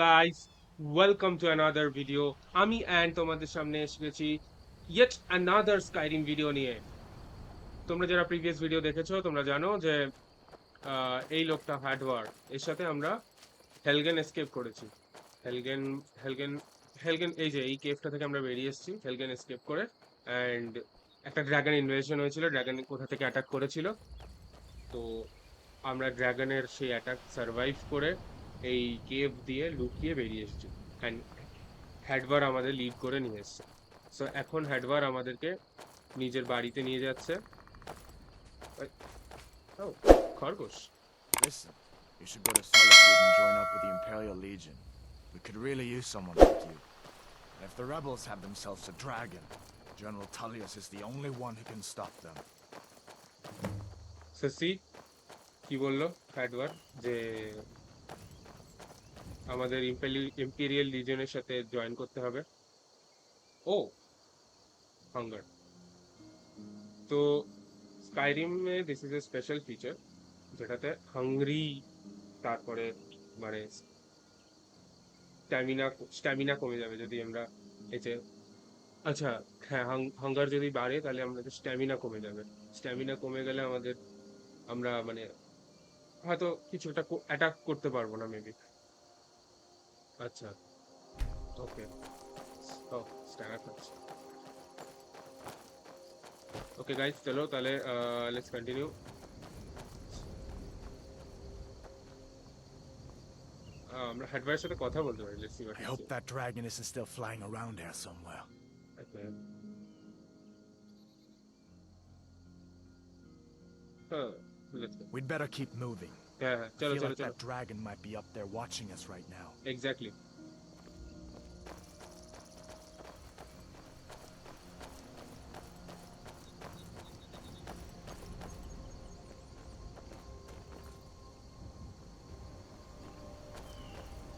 Guys, welcome to another video. আমি and তোমাদের সামনে এসে গেছি ইয়েট অ্যানাদার স্কাইরিম ভিডিও নিয়ে। তোমরা যারা প্রিভিয়াস ভিডিও দেখেছো তোমরা জানো যে এই লোকটা হ্যাডওয়ার, এর সাথে আমরা হেলগেন এসকেপ করেছি। হেলগেন হেলগেন হেলগেন এই যে এই কেভটা থেকে আমরা বেরিয়ে এসেছি হেলগেন এসকেপ করে। অ্যান্ড একটা ড্রাগন ইনভেশন হয়েছিল, ড্রাগন কোথা থেকে অ্যাটাক করেছিল। তো আমরা ড্রাগনের সেই অ্যাটাক সার্ভাইভ করে এই কেভ দিয়ে লুকিয়ে বেরিয়ে এসেছি। অ্যান্ড হ্যাডবার আমাদের লিড করে নিয়ে এসছে। সো এখন হ্যাডবার আমাদেরকে নিজের বাড়িতে নিয়ে যাচ্ছে। ও, খরগোশ। Listen, you should go to Solitude and join up with the Imperial Legion. We could really use someone like you. And if the rebels have themselves a dragon, General Tullius is the only one who can stop them. সি কি বললো হ্যাডবার যে আমাদের imperial লিজনের সাথে join করতে হবে। Oh, hunger. তো স্কাইরিমে this is a special feature যেটাতে হাংরি, তারপরে মানে স্ট্যামিনা স্ট্যামিনা কমে যাবে যদি আমরা এতে। আচ্ছা, হ্যাঁ, হাঙ্গার যদি বাড়ে তাহলে আমাদের স্ট্যামিনা কমে যাবে। স্ট্যামিনা কমে গেলে আমরা মানে হয়তো কিছু একটা অ্যাটাক করতে পারবো না মেবি। আচ্ছা, ওকে। ও, স্ট্যামিনা পাচ্ছি। ওকে গাইস, চলো তাহলে লেটস কন্টিনিউ। আমরা হ্যাডওয়ারের সাথে কথা বলতে পারি, let's see what I he hope say. that dragon isn't still flying around here somewhere. ওকে, হ্যাঁ, let's go. We'd better keep moving. হ্যাঁ হ্যাঁ, I চলো feel চলো like চলো। that dragon might be up there watching us right now. Exactly.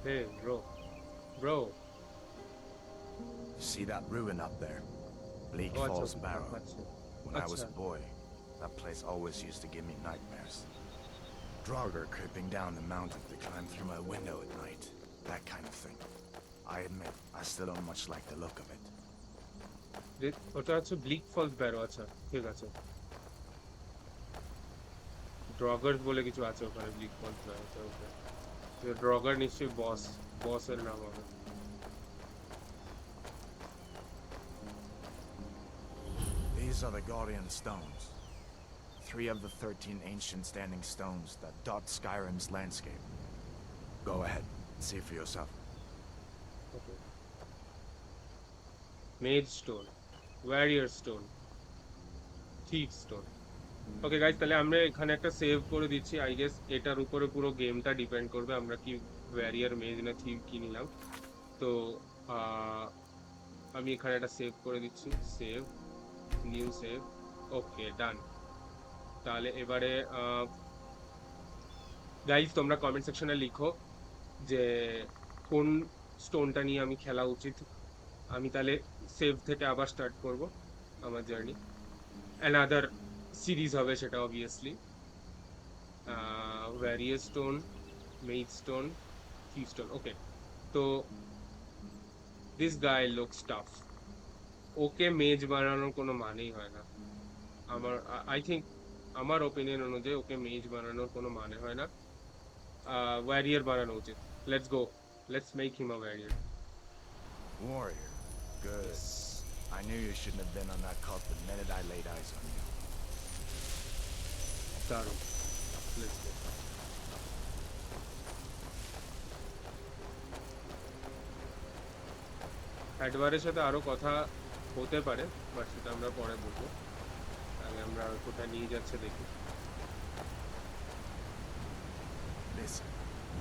Hey bro, bro. See that ruin up there? Bleak ও আচ্ছা, Falls Barrow. আচ্ছা When I was আচ্ছা। a boy, that place always used to give me nightmares. Draugr creeping down the mountain to climb through my window at night. That kind of thing. I admit, I still don't much like the look of it. ওটা হচ্ছে bleak false barrow. আচ্ছা, ঠিক আছে। ড্রগার বলে কিছু আছে ওখানে, bleak false barrow. ওকে, ড্রগার নিশ্চয়ই বসের নাম হবে। These are the Guardian Stones. 3 of the 13 ancient standing stones that dot Skyrim's landscape. Go ahead, see for yourself. Okay, maize stone, warrior stone, thief stone. Okay guys, তাহলে আমরা এখানে একটা save করে দিচ্ছি। আই গেস এটার উপরে পুরো গেমটা ডিপেন্ড করবে আমরা কি ওয়ারিয়ার, মেজ না থিফ কি নিলাম। তো আমি এখানে একটা সেভ করে দিচ্ছি। Save, new save. Okay, done. তাহলে এবারে গাইস তোমরা কমেন্ট সেকশনে লিখো যে কোন স্টোনটা নিয়ে আমি খেলা উচিত। আমি তাহলে সেভ থেকে আবার স্টার্ট করব আমার জার্নি। অ্যানাদার সিরিজ হবে সেটা obviously. Warrior stone, mage stone, thief stone. Okay, তো this guy looks tough. Okay mage বানানোর কোনো মানেই হয় না আমার। আই থিঙ্ক, আমার ওপিনিয়ন অনুযায়ী ওকে মেজ বানানোর কোনো মানে হয় না। ওয়ারিয়ার বানানো উচিত। Let's go, let's make him a warrior. Warrior. Good. Yes, I knew you shouldn't have been on that cult the minute I laid eyes on you. দারুণ। Let's go. হ্যাডওয়ারের সাথে আরো কথা হতে পারে, বাট সেটা আমরা পরে বলবো। তাহলে আমরা কোথায় নিয়ে যাচ্ছে দেখি। Listen,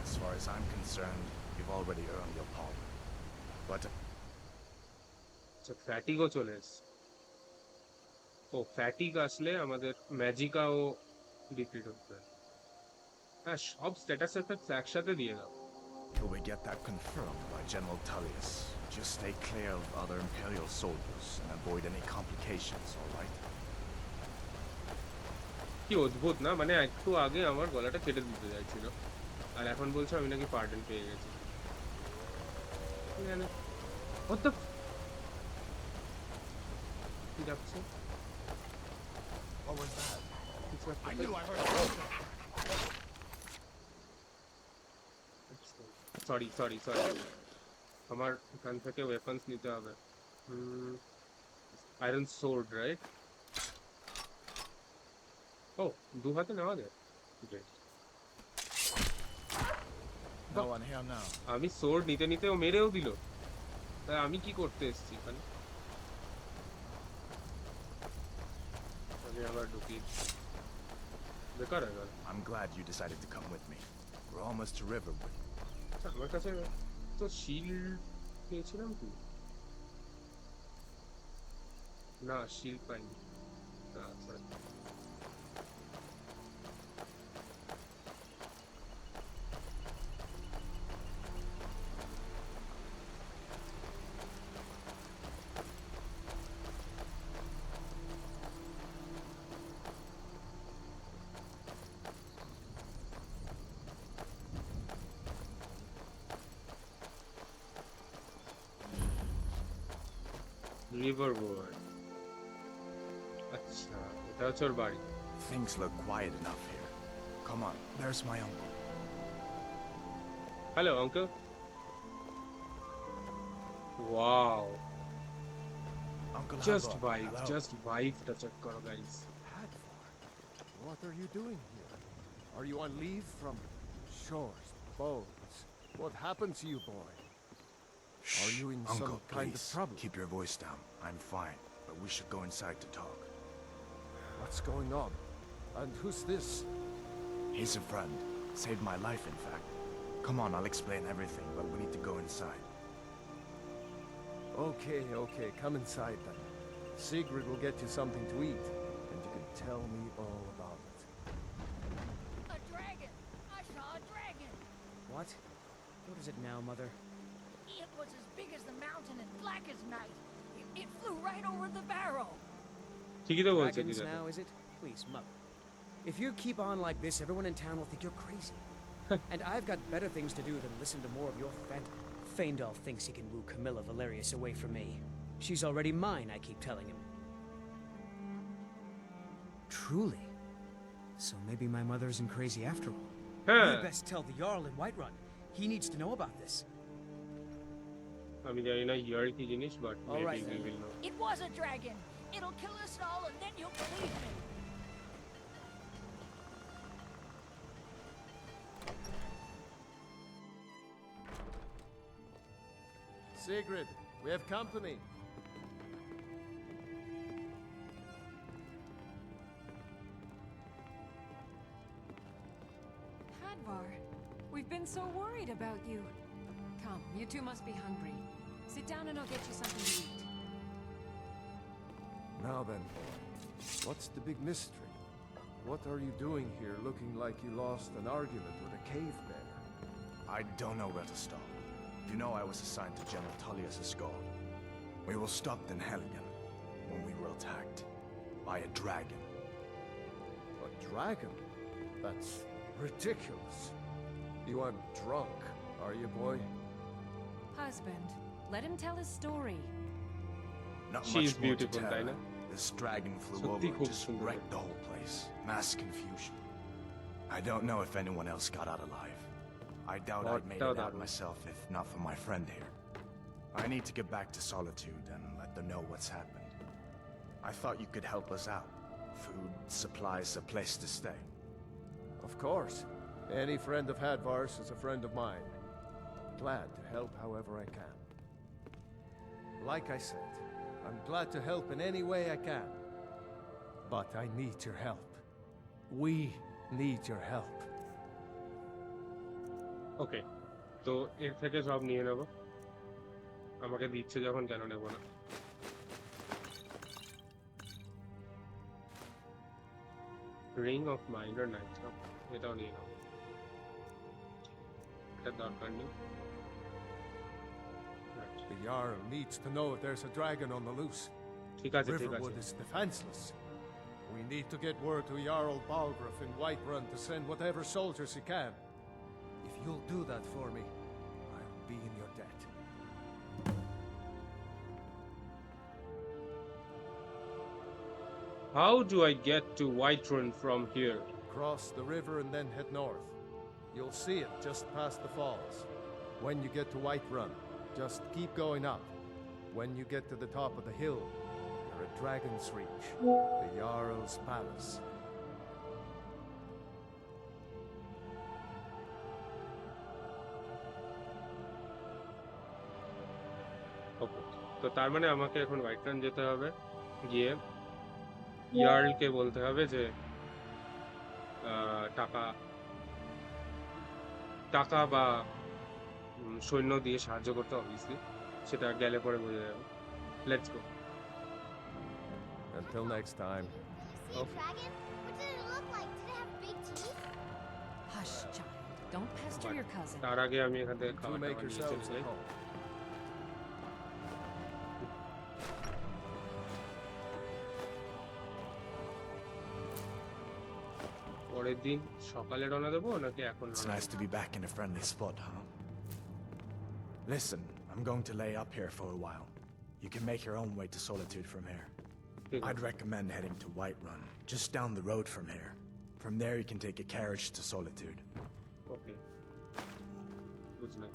as far as I'm concerned, you've already earned your pardon. But আচ্ছা, ফ্যাটিগও চলে এসছে। ও, ফ্যাটিগ আসলে আমাদের ম্যাজিকাও ডিফিট হতে পারে। হ্যাঁ, সব স্ট্যাটাস এফেক্টস একসাথে দিয়ে দাও। till we get that confirmed by General Tullius, just stay clear of other Imperial soldiers and avoid any complications, all right? কি অদ্ভুত না, মানে একটু আগে আমার গলাটা কেটে দিতে চাইছিল আর এখন বলছে আমি নাকি পার্ডন পেয়ে গেছি। এখানে what the কি যাচ্ছে What was that? কিছু একটা I knew I heard something. Sorry sorry sorry আমার এখান থেকে ওয়েপন্স নিতে হবে আয়রন সোর্ড রাইট ও দু হাতে নেওয়া যায় Great. No one here now. আমি সোর্ড নিতে নিতে ও মেরেও দিল তাই আমি কি করতে এসেছি এখানে আমি আবার ঢুকি বেকার হয়ে গেল I'm glad you decided to come with me. We're almost to Riverwood. আচ্ছা, আমার কাছে তো শিল্ড পেয়েছিলাম কি না শিল্ড পাইনি না sorry. Riverwood. আচ্ছা এটা হচ্ছে ওর বাড়ি Things look quiet enough here. Come on, there's my uncle. Hello uncle wow Uncle just Hubba, vibe hello. Just ভাইবটা চেক করো guys Hadvar, what are you doing here? Are you on leave from shores, boats? What happened to you, boy? Are you in Uncle, some kind of please, trouble? keep your voice down. I'm fine, but we should go inside to talk. What's going on? And who's this? He's a friend. Saved my life, in fact. Come on, I'll explain everything, but we need to go inside. Okay, come inside then. Sigrid will get you something to eat, and you can tell me all about it. A dragon! I saw a dragon! What? What is it now, Mother? It was as big as the mountain and black as night. It flew right over the barrow. ঠিকই তো বলছে Dragons দিদা now, is it? Please, Mother. If you keep on like this, everyone in town will think you're crazy. And I've got better things to do than listen to more of your fat... Faendal thinks he can woo Camilla Valerius away from me. She's already mine, I keep telling him. Truly? So maybe my mother isn't crazy after all. হ্যাঁ You best tell the Jarl in Whiterun. He needs to know about this. আমি জানি না ইয়ার কি জিনিস but All right, maybe then. Will know It was a dragon. It'll kill us all and then you'll believe me. Sigrid, we have company. Hadvar, we've been so worried about you. Come, you two must be hungry. Sit down and I'll get you something to eat. Now then, what's the big mystery? What are you doing here looking like you lost an argument with a cave bear? I don't know where to start. You know I was assigned to General Tullius' guard. We were stopped in Helgen when we were attacked by a dragon. A dragon? That's ridiculous. You aren't drunk, are you, boy? Husband, let him tell his story. Not She is much more to beautiful, tell. Dinah. This dragon flew সত্যি over খুব and just সুন্দর। wrecked the whole place. Mass confusion. I don't know if anyone else got out alive. I doubt I'd made it out দারুণ। myself if not for my friend here. I need to get back to Solitude and let them know what's happened. I thought you could help us out. Food, supplies, a place to stay. Of course. Any friend of Hadvar's is a friend of mine. Glad to help however I can. Like I said, I'm glad to help in any way I can. But I need your help. We need your help. ওকে তো এর থেকে সব নিয়ে নেব আমাকে দিচ্ছে যখন কেন নেব না রিং অফ মাইন্ডার নাইট এটাও নিয়ে নেব এটা দরকার নেই The Jarl needs to know if there's a dragon on the loose. ঠিক আছে ঠিক Riverwood আছে is defenseless. We need to get word to Jarl Balgruuf in Whiterun to send whatever soldiers he can. If you'll do that for me, I'll be in your debt. How do I get to Whiterun from here? Cross the river and then head north. You'll see it just past the falls. When you get to Whiterun, just keep going up. When you get to the top of the hill, you're at Dragon's Reach, the Jarl's palace. Okay. তো তার মানে আমাকে এখন হোয়াইটরান যেতে হবে, গিয়ে ইয়ার্লকে বলতে হবে যে টাকা টাকা বা সৈন্য দিয়ে সাহায্য করতে, অবভিয়াসলি সেটা গেলে পরে বোঝা যাবে। Let's go. Until next time. See a dragon? What did it look like? Did it have big teeth? Hush, child. Don't pester your cousin. তার আগে আমি এখান থেকে You two খাবার make দাবার নিয়ে yourselves চলে at যাই। home. পরের দিন সকালে রওনা দেবো নাকি এখন It's রওনা nice to be back in a friendly spot, huh? Listen, I'm going to lay up here for a while. You can make your own way to Solitude from here. দেবো? ঠিক I'd আছে। recommend heading to Whiterun, just down the road from here. From there, you can take a carriage to Solitude. ওকে, বুঝলাম।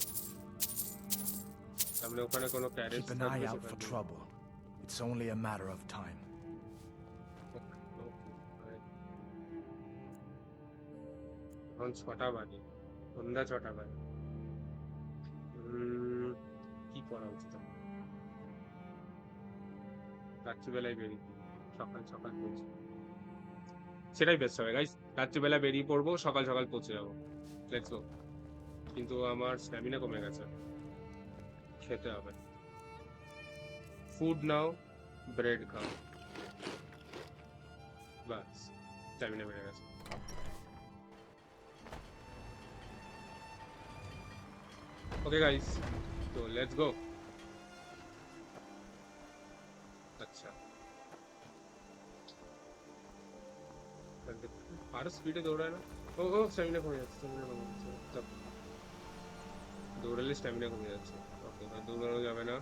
তার মানে ওখানে কোনো carriage Keep an eye out for trouble. It's only a matter of time. এখন 6টা বাজে, সন্ধ্যা 6টা বাজে। কি করা উচিত আমার? রাত্রিবেলায় বেরিয়ে সকাল সকাল পৌঁছে, সেটাই বেস্ট হবে গাইস। রাত্রিবেলা বেরিয়ে পড়বো, সকাল সকাল পৌঁছে যাবো। Let's go. কিন্তু আমার স্ট্যামিনা কমে গেছে, খেতে হবে। ফুড নাও, ব্রেড খাও, বাস স্ট্যামিনা বেড়ে গেছে। ওকে গাইস, তো লেটস গো। আচ্ছা, আরো স্পিডে দৌড়ায় না? ও ও, স্ট্যামিনা কমে যাচ্ছে, স্ট্যামিনা কমে যাচ্ছে। দৌড়ালে স্ট্যামিনা কমে যাচ্ছে। ওকে, দৌড়ানো যাবে না।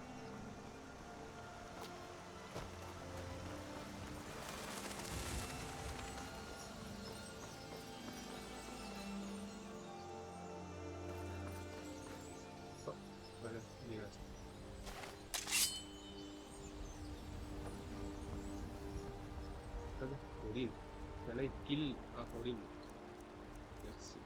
ঠিক আছে, হরিণ, can I kill a হরিণ? Let's see.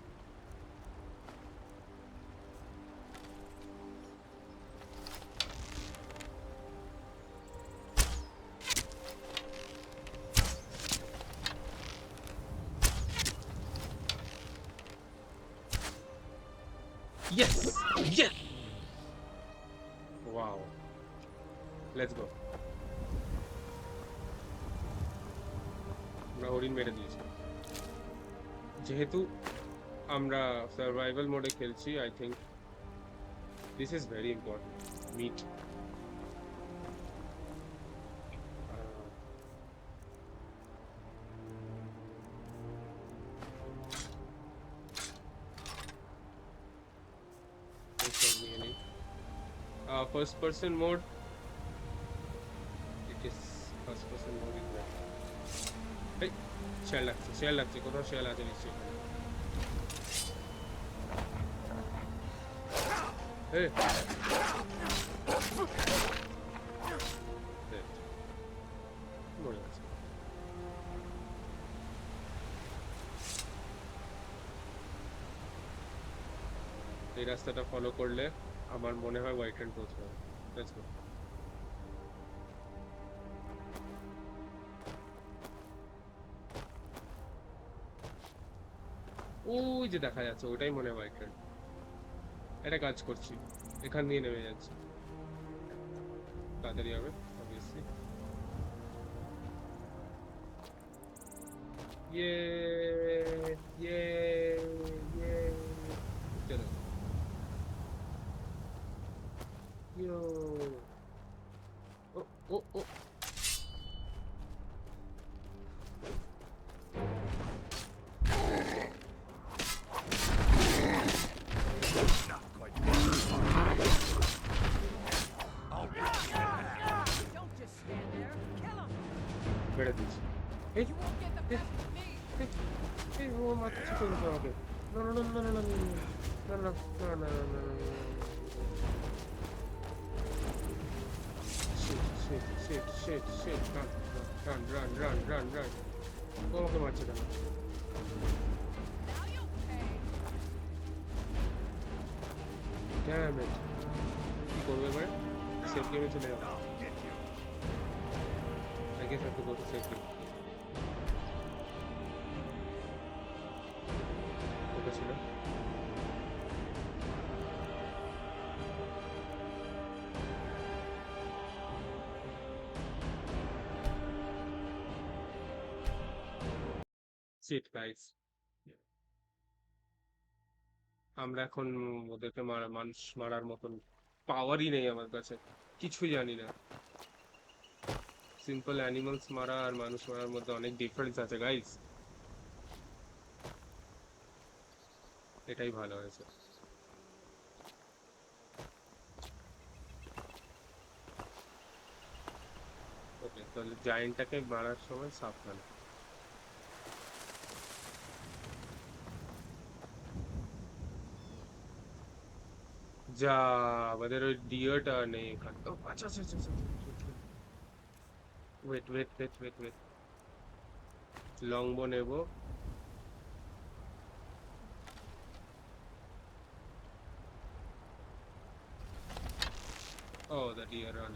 Yes! Yes! Wow. Let's go. আমরা হরিণ মেরে দিয়েছি। যেহেতু আমরা সার্ভাইভাল মোডে খেলছি, I think this is very important. Meet, first person mode. It is first person mode is there. Hey, শেয়াল লাগছে, কোথাও শেয়াল আছে নিশ্চয়ই। Hey. মরে গেছে। এই রাস্তাটা ফলো করলে আমার মনে হয় হোয়াইটরান পৌঁছে যাবে। Let's go. ওই যে দেখা যাচ্ছে, ওটাই মনে হয় হোয়াইটরান। একটা কাজ করছি, এখান দিয়ে নেমে যাচ্ছি, তাড়াতাড়ি হবে অবভিয়াসলি। ইয়ে ইয়ে ইয়ে, চলো। Yo. Oh, oh, oh. Don't just stand there. Kill him. বেড়ে দিচ্ছি। এই You won't get the best of me. এই ও মারছে তো আমাকে না না না না না না না না না না না না shit shit shit shit run ও আমাকে মারছে কেন Now you'll pay. damn it কি করবে এবারে সেফ গেমে চলে যাবো I guess I have to go to safe game ওটা ছিল shit guys আমরা এখন ওদেরকে মানুষ মারার মতন পাওয়ারই নেই আমার কাছে কিছুই জানি না সিম্পল অ্যানিমালস মারা আর মানুষ মারার মধ্যে অনেক ডিফারেন্স আছে গাইস এটাই ভালো হয়েছে ওকে তাহলে জায়েন্টটাকে মারার সময় সাবধানে যা আমাদের ওই ডিয়ারটা নেই এখানে ও আচ্ছা আচ্ছা আচ্ছা ওয়েট লংবো নেব oh the deer ran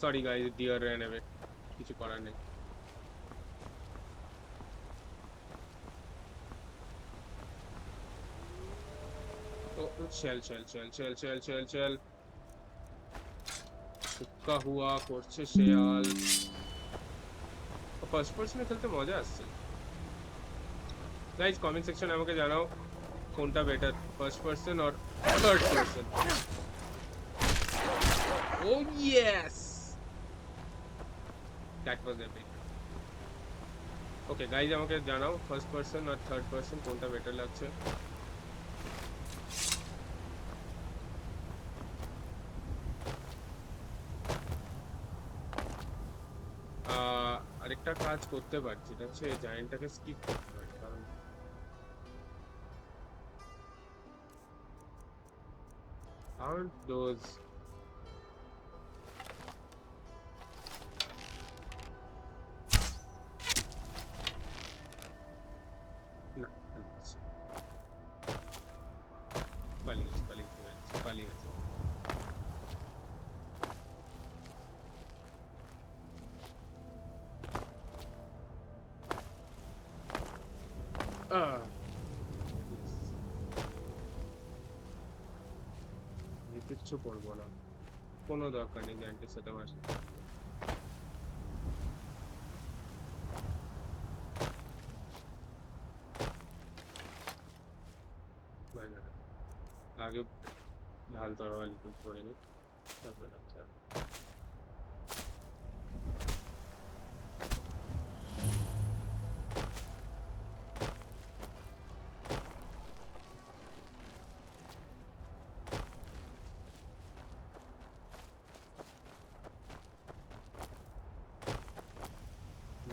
sorry guys deer ran away কিছু করার নেই चल হুক্কা হুয়া করছে শেয়াল ফার্স্ট পারসনে খেলতে মজা আসছে গাইস কমেন্ট সেকশনে আমাকে জানাও কোনটা better first person or third person oh yes that was epic okay guys আমাকে জানাও ফার্স্ট পারসন আর থার্ড পারসন কোনটা বেটার লাগছে আরেকটা কাজ করতে পারছি এটা হচ্ছে জায়েন্টটাকে স্কিপ করতে পারি কারণ aren't those না পালিয়ে কিচ্ছু করবো না কোনো দরকার নেই জায়েন্টের সাথে বসে আগে ঢাল তরোয়ালি করে নি তারপরে আচ্ছা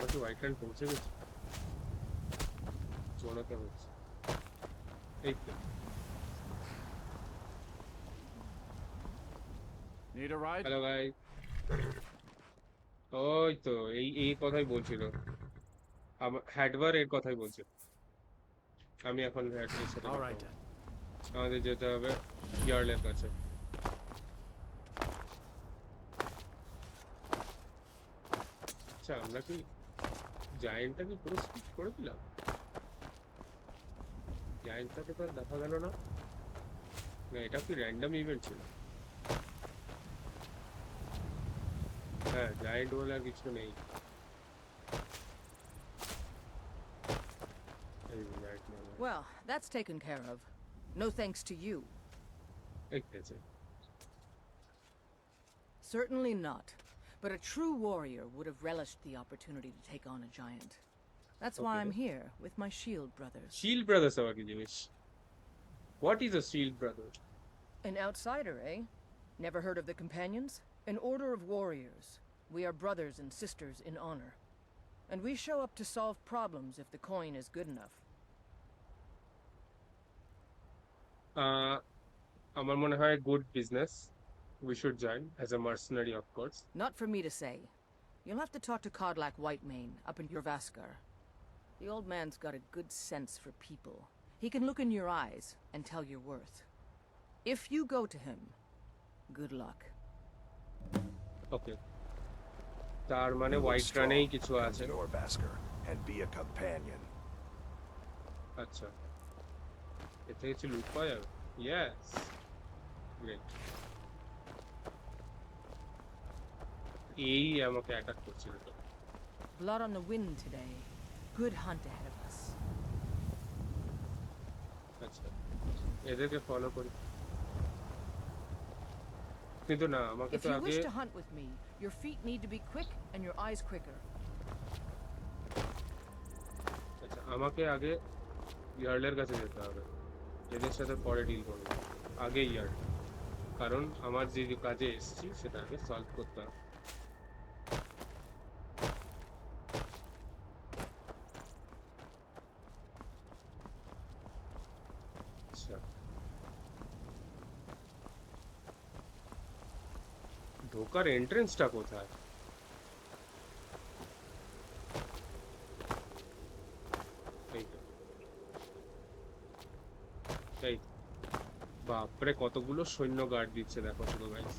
বাকি হোয়াইট হ্যান্ড পৌঁছে গেছে চোরাতে হচ্ছে এই তো Need a ride? হ্যালো ভাই ওই তো এই কথাই বলছিল হ্যাডবার এর কথাই বলছিল আমি এখন হ্যাডবার সাথে All right then. আমাদের যেতে হবে ইয়ার্লের কাছে আচ্ছা আমরা কি জায়েন্টটাকে পুরো স্কিপ করে দিলাম জায়েন্টটাকে তো আর দেখা গেল না না এটা কি র্যান্ডম ইভেন্ট ছিল হ্যাঁ জায়েন্ট বলে আর কিছু নেই Well, that's taken care of. No thanks to you. Certainly not. But a true warrior would have relished the opportunity to take on a giant. That's why I'm here, with my shield brothers. Shield brothers আবার কি জিনিস? What is a shield brother? An outsider, eh? Never heard of the Companions? An order of warriors. We are brothers and sisters in honor. And we show up to solve problems if the coin is good enough. আমার মনে হয় good business. We should join as a mercenary, of course. Not for me to say. You'll have to talk to Kodlak Whitemane up in Jorvaskar. The old man's got a good sense for people. He can look in your eyes and tell your worth. If you go to him, good luck. Okay. তার মানে You look white strong. রানেই কিছু আছে। Jorvaskr, and be a companion. আচ্ছা, এতে কিছু লুট পাওয়া যাবে? Yes. Great. এই আমাকে অ্যাটাক করছিল তো। Blood on the wind today. Good hunt ahead of us. আচ্ছা, এদেরকে ফলো করি। কিন্তু না, আমাকে If তো you আগে wish to hunt with me, your feet need to be quick and your eyes quicker. আচ্ছা, আমাকে আগে ইয়ার্লের কাছে যেতে হবে। এদের সাথে পরে ডিল করবো, আগে ইয়ার্ল, কারণ আমার যে যে কাজে এসেছি সেটা আগে সলভ করতে হবে। আচ্ছা, ঢোকার এন্ট্রেন্সটা কোথায়? এই তো। এই তো। বাপরে, কতগুলো সৈন্য গার্ড দিচ্ছে দেখো শুধু guys.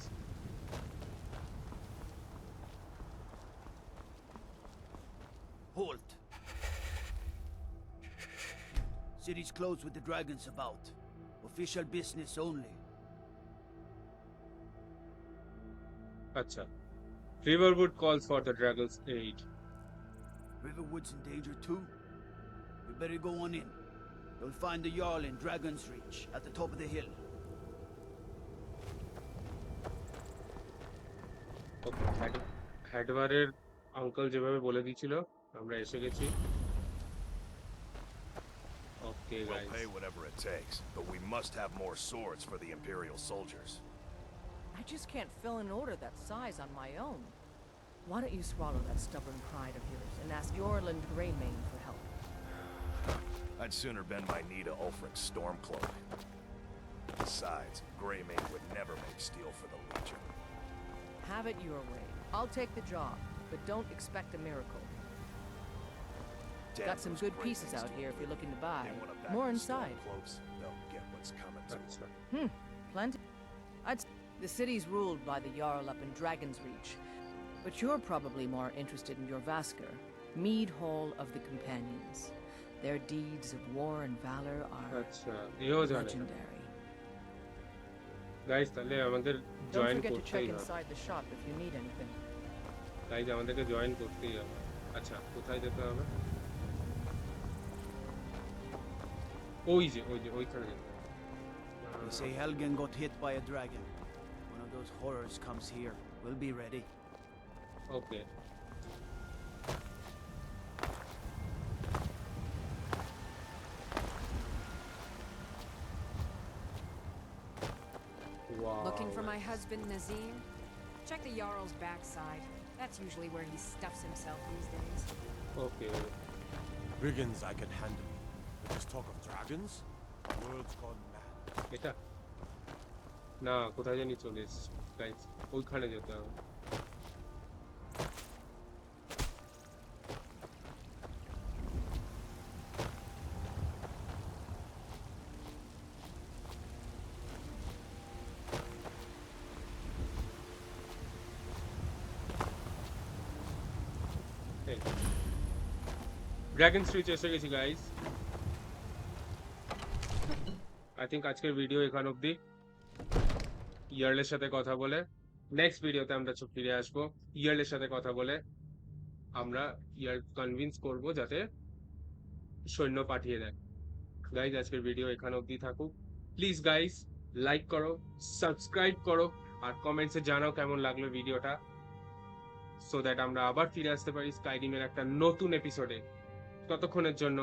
Halt. City's closed with the dragons about. Official business only. আচ্ছা, Riverwood calls for the dragon's aid. Riverwood's in danger too. We better go on in. You'll find the Jarl in Dragon's Reach at the top of the hill. Okay, হ্যাডবারের uncle যেভাবে বলে দিয়েছিল আমরা এসে গেছি। Okay We'll guys, pay whatever it takes, but we must have more swords for the Imperial soldiers. I just can't fill an order that size on my own. Why don't you swallow that stubborn pride of yours and ask Yorland Greymane for help? I'd sooner bend my knee to Ulfric's Stormcloak. Besides, Greymane would never make steel for the Legion. Have it your way. I'll take the job, but don't expect a miracle. Damn Got some those good Greymanes pieces out do here if you're looking to buy. They wanna back More the inside. Stormcloaks, they'll get what's coming to them. আচ্ছা Plenty. The city's ruled by the Jarl up in Dragon's Reach, but you're probably more interested in Jorvaskr, Mead Hall of the Companions. Their deeds of war and valor are আচ্ছা, এও জানে না legendary. Guys. তাহলে আমাদের Don't join forget to করতেই check হবে inside the shop if you need anything. Guys, আমাদেরকে join করতেই হবে। আচ্ছা, কোথায় যেতে হবে? ওই যে ওইখানে যেতে হবে। They say Helgen got hit by a dragon. One of those horrors comes here. We'll be ready. Okay, Looking for my husband Nazim? Check the Jarl's backside. That's usually where he stuffs himself these days. Okay. Brigands I can handle. But this talk of dragons? World's gone mad. এটা না, কোথায় জানি চলে এসেছি guys, ওইখানে যেতে হবে। Dragon stretch এসে গেছি গাইস। আই থিঙ্ক আজকের ভিডিও এখান অবধি। ইয়ার্লের সাথে কথা বলে নেক্সট ভিডিওতে আমরা ফিরে আসবো। ইয়ার্লের সাথে কথা বলে আমরা ইয়ার কনভিন্স করব যাতে সৈন্য পাঠিয়ে দেয়। গাইজ, আজকের ভিডিও এখান অবধি থাকুক। প্লিজ গাইজ, লাইক করো, সাবস্ক্রাইব করো, আর কমেন্টসে জানাও কেমন লাগলো ভিডিওটা, সো দ্যাট আমরা আবার ফিরে আসতে পারি স্কাইরিমের একটা নতুন এপিসোডে। ততক্ষণের জন্য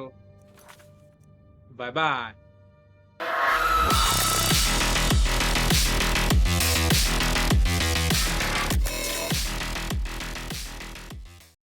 বাই বাই।